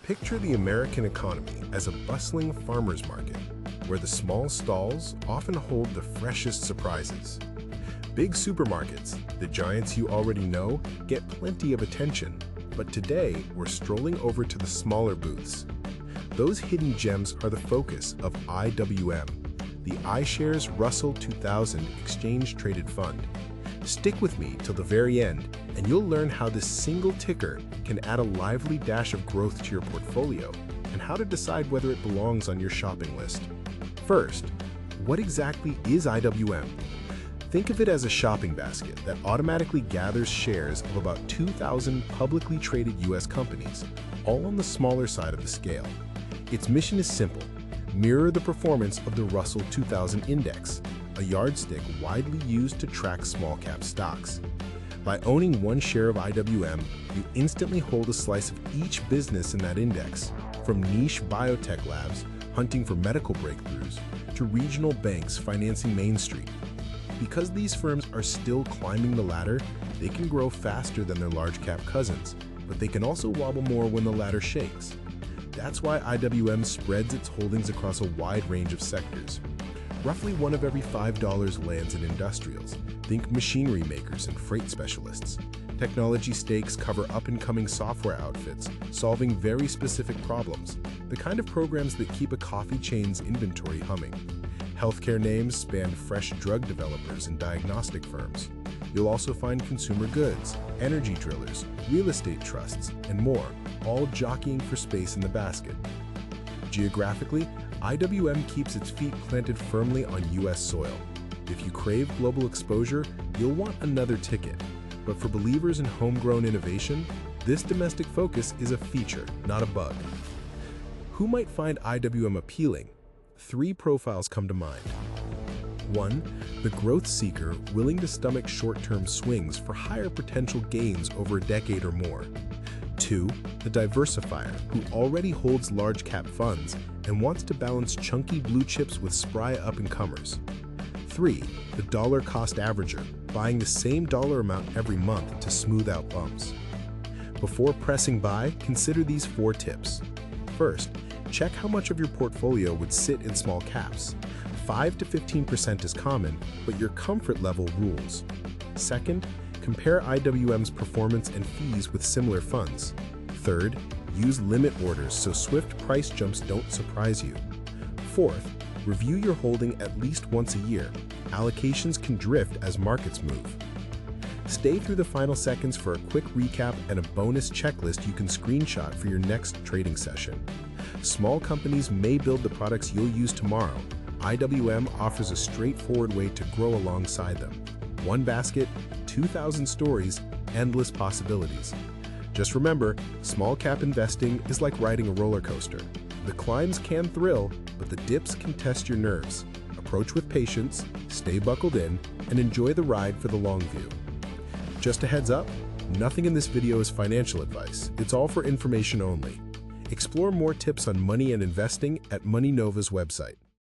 Picture the American economy as a bustling farmer's market, where the small stalls often hold the freshest surprises. Big supermarkets, the giants you already know, get plenty of attention, but today we're strolling over to the smaller booths. Those hidden gems are the focus of IWM, the iShares Russell 2000 exchange-traded fund. Stick with me till the very end, and you'll learn how this single ticker can add a lively dash of growth to your portfolio, and how to decide whether it belongs on your shopping list. First, what exactly is IWM? Think of it as a shopping basket that automatically gathers shares of about 2,000 publicly traded U.S. companies, all on the smaller side of the scale. Its mission is simple: mirror the performance of the Russell 2000 index, a yardstick widely used to track small-cap stocks. By owning one share of IWM, you instantly hold a slice of each business in that index, from niche biotech labs hunting for medical breakthroughs to regional banks financing Main Street. Because these firms are still climbing the ladder, they can grow faster than their large-cap cousins, but they can also wobble more when the ladder shakes. That's why IWM spreads its holdings across a wide range of sectors. Roughly one of every $5 lands in industrials. Think machinery makers and freight specialists. Technology stakes cover up-and-coming software outfits, solving very specific problems, the kind of programs that keep a coffee chain's inventory humming. Healthcare names span fresh drug developers and diagnostic firms. You'll also find consumer goods, energy drillers, real estate trusts, and more, all jockeying for space in the basket. Geographically, IWM keeps its feet planted firmly on U.S. soil. If you crave global exposure, you'll want another ticket. But for believers in homegrown innovation, this domestic focus is a feature, not a bug. Who might find IWM appealing? Three profiles come to mind. 1. The growth seeker willing to stomach short-term swings for higher potential gains over a decade or more. 2. The diversifier who already holds large-cap funds and wants to balance chunky blue chips with spry up-and-comers. 3. The dollar-cost averager, buying the same dollar amount every month to smooth out bumps. Before pressing buy, consider these 4 tips. First, check how much of your portfolio would sit in small caps. 5 to 15% is common, but your comfort level rules. Second, compare IWM's performance and fees with similar funds. Third, use limit orders so swift price jumps don't surprise you. Fourth, review your holding at least once a year. Allocations can drift as markets move. Stay through the final seconds for a quick recap and a bonus checklist you can screenshot for your next trading session. Small companies may build the products you'll use tomorrow. IWM offers a straightforward way to grow alongside them. One basket, 2,000 stories, endless possibilities. Just remember, small cap investing is like riding a roller coaster. The climbs can thrill, but the dips can test your nerves. Approach with patience, stay buckled in, and enjoy the ride for the long view. Just a heads up, nothing in this video is financial advice. It's all for information only. Explore more tips on money and investing at Money Nova's website.